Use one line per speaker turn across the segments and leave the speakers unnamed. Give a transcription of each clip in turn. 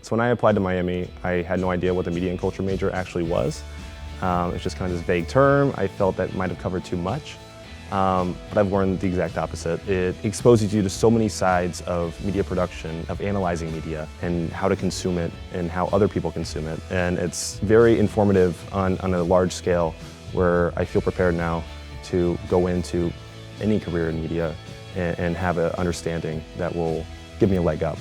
So when I applied to Miami, I had no idea what the media and culture major actually was. It's just kind of this vague term. I felt that might have covered too much. But I've learned the exact opposite. It exposes you to so many sides of media production, of analyzing media, and how to consume it, and how other people consume it. And it's very informative on a large scale, where I feel prepared now to go into any career in media and have an understanding that will give me a leg up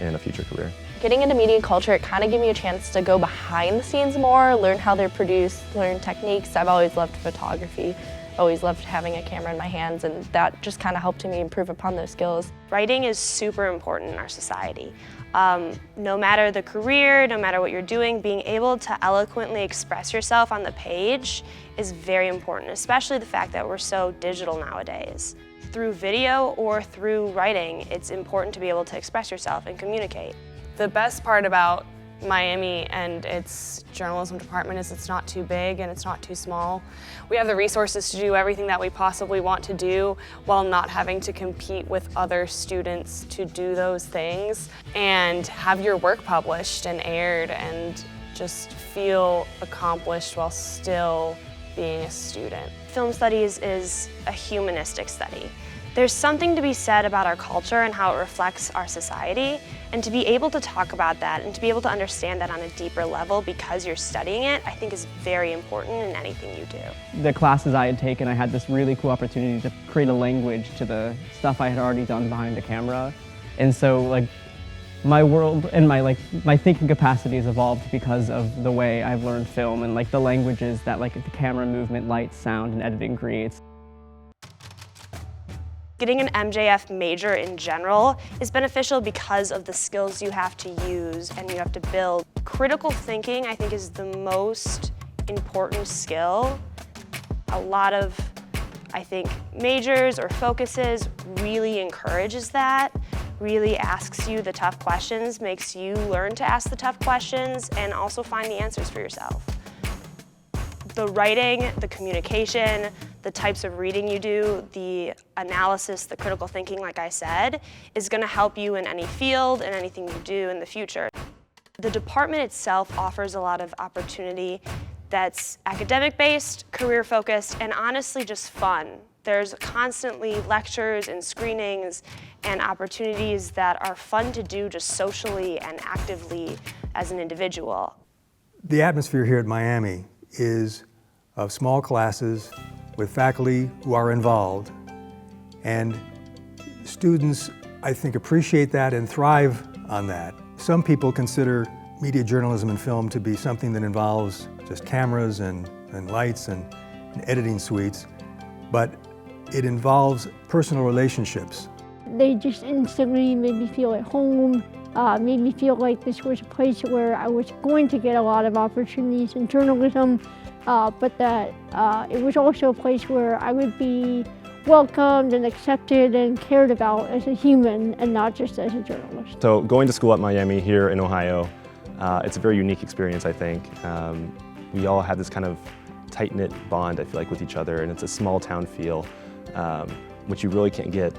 in a future career.
Getting into media and culture, it kind of gave me a chance to go behind the scenes more, learn how they're produced, learn techniques. I've always loved photography, always loved having a camera in my hands, and that just kind of helped me improve upon those skills.
Writing is super important in our society. No matter the career, no matter what you're doing, being able to eloquently express yourself on the page is very important, especially the fact that we're so digital nowadays. Through video or through writing, it's important to be able to express yourself and communicate.
The best part about Miami and its journalism department is it's not too big and it's not too small. We have the resources to do everything that we possibly want to do while not having to compete with other students to do those things, and have your work published and aired and just feel accomplished while still being a student.
Film studies is a humanistic study. There's something to be said about our culture and how it reflects our society, and to be able to talk about that and to be able to understand that on a deeper level because you're studying it, I think is very important in anything you do.
The classes I had taken, I had this really cool opportunity to create a language to the stuff I had already done behind the camera. And so my world and my thinking capacity has evolved because of the way I've learned film and the languages that the camera movement, light, sound, and editing creates.
Getting an MJF major in general is beneficial because of the skills you have to use and you have to build. Critical thinking, I think, is the most important skill. A lot of, I think, majors or focuses really encourages that, really asks you the tough questions, makes you learn to ask the tough questions and also find the answers for yourself. The writing, the communication, the types of reading you do, the analysis, the critical thinking, like I said, is going to help you in any field and anything you do in the future. The department itself offers a lot of opportunity that's academic-based, career-focused, and honestly just fun. There's constantly lectures and screenings and opportunities that are fun to do just socially and actively as an individual.
The atmosphere here at Miami is of small classes with faculty who are involved, and students, I think, appreciate that and thrive on that. Some people consider media journalism and film to be something that involves just cameras and lights and editing suites, but it involves personal relationships.
They just instantly made me feel at home, made me feel like this was a place where I was going to get a lot of opportunities in journalism, but that it was also a place where I would be welcomed and accepted and cared about as a human and not just as a journalist.
So going to school at Miami here in Ohio, it's a very unique experience, I think. We all have this kind of tight-knit bond, I feel like, with each other, and it's a small town feel, which you really can't get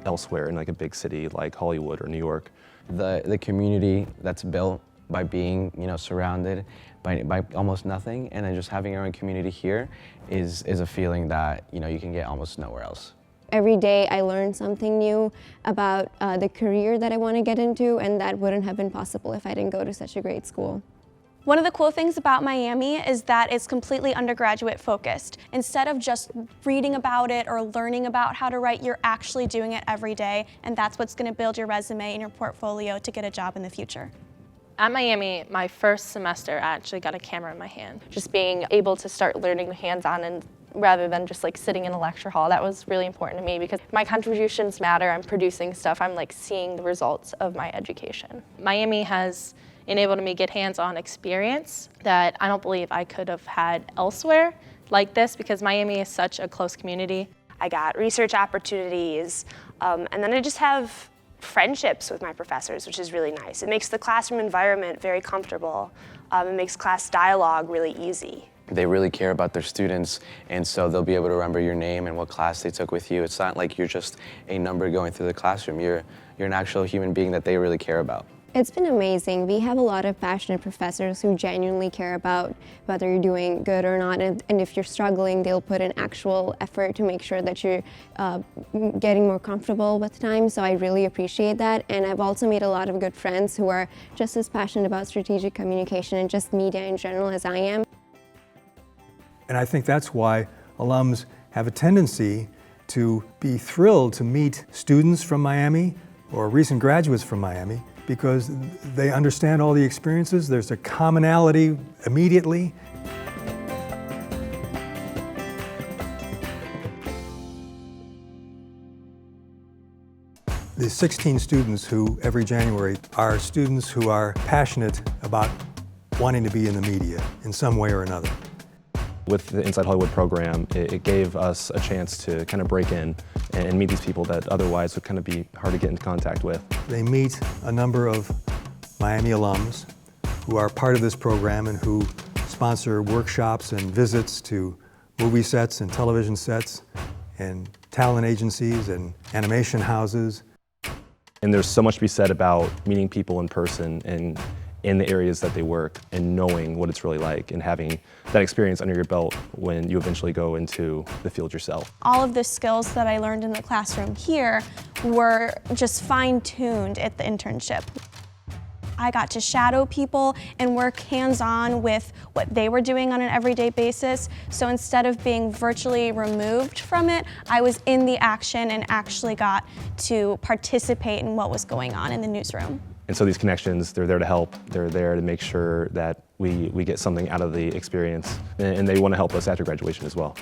elsewhere in a big city like Hollywood or New York.
The community that's built by being surrounded by almost nothing, and then just having your own community here is a feeling that you can get almost nowhere else.
Every day I learn something new about the career that I want to get into, and that wouldn't have been possible if I didn't go to such a great school.
One of the cool things about Miami is that it's completely undergraduate focused. Instead of just reading about it or learning about how to write, you're actually doing it every day, and that's what's going to build your resume and your portfolio to get a job in the future.
At Miami, my first semester, I actually got a camera in my hand. Just being able to start learning hands-on and rather than just sitting in a lecture hall, that was really important to me because my contributions matter. I'm producing stuff. I'm seeing the results of my education. Miami has enabled me to get hands-on experience that I don't believe I could have had elsewhere like this because Miami is such a close community.
I got research opportunities, and then I just have friendships with my professors, which is really nice. It makes the classroom environment very comfortable. It makes class dialogue really easy.
They really care about their students, and so they'll be able to remember your name and what class they took with you. It's not like you're just a number going through the classroom. You're an actual human being that they really care about.
It's been amazing. We have a lot of passionate professors who genuinely care about whether you're doing good or not, and if you're struggling, they'll put in actual effort to make sure that you're getting more comfortable with time, so I really appreciate that. And I've also made a lot of good friends who are just as passionate about strategic communication and just media in general as I am.
And I think that's why alums have a tendency to be thrilled to meet students from Miami or recent graduates from Miami, because they understand all the experiences. There's a commonality immediately. The 16 students who every January are students who are passionate about wanting to be in the media in some way or another.
With the Inside Hollywood program, it gave us a chance to kind of break in and meet these people that otherwise would kind of be hard to get into contact with.
They meet a number of Miami alums who are part of this program and who sponsor workshops and visits to movie sets and television sets and talent agencies and animation houses.
And there's so much to be said about meeting people in person and in the areas that they work and knowing what it's really like and having that experience under your belt when you eventually go into the field yourself.
All of the skills that I learned in the classroom here were just fine-tuned at the internship. I got to shadow people and work hands-on with what they were doing on an everyday basis. So instead of being virtually removed from it, I was in the action and actually got to participate in what was going on in the newsroom.
And so these connections, they're there to help. They're there to make sure that we get something out of the experience, and they want to help us after graduation as well.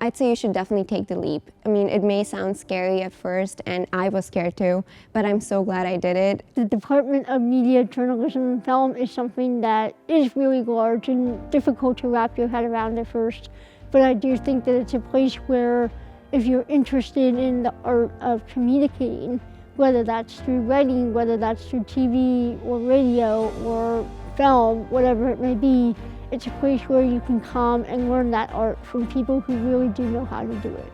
I'd say you should definitely take the leap. I mean, it may sound scary at first, and I was scared too, but I'm so glad I did it.
The Department of Media, Journalism, and Film is something that is really large and difficult to wrap your head around at first, but I do think that it's a place where if you're interested in the art of communicating, whether that's through writing, whether that's through TV or radio or film, whatever it may be, it's a place where you can come and learn that art from people who really do know how to do it.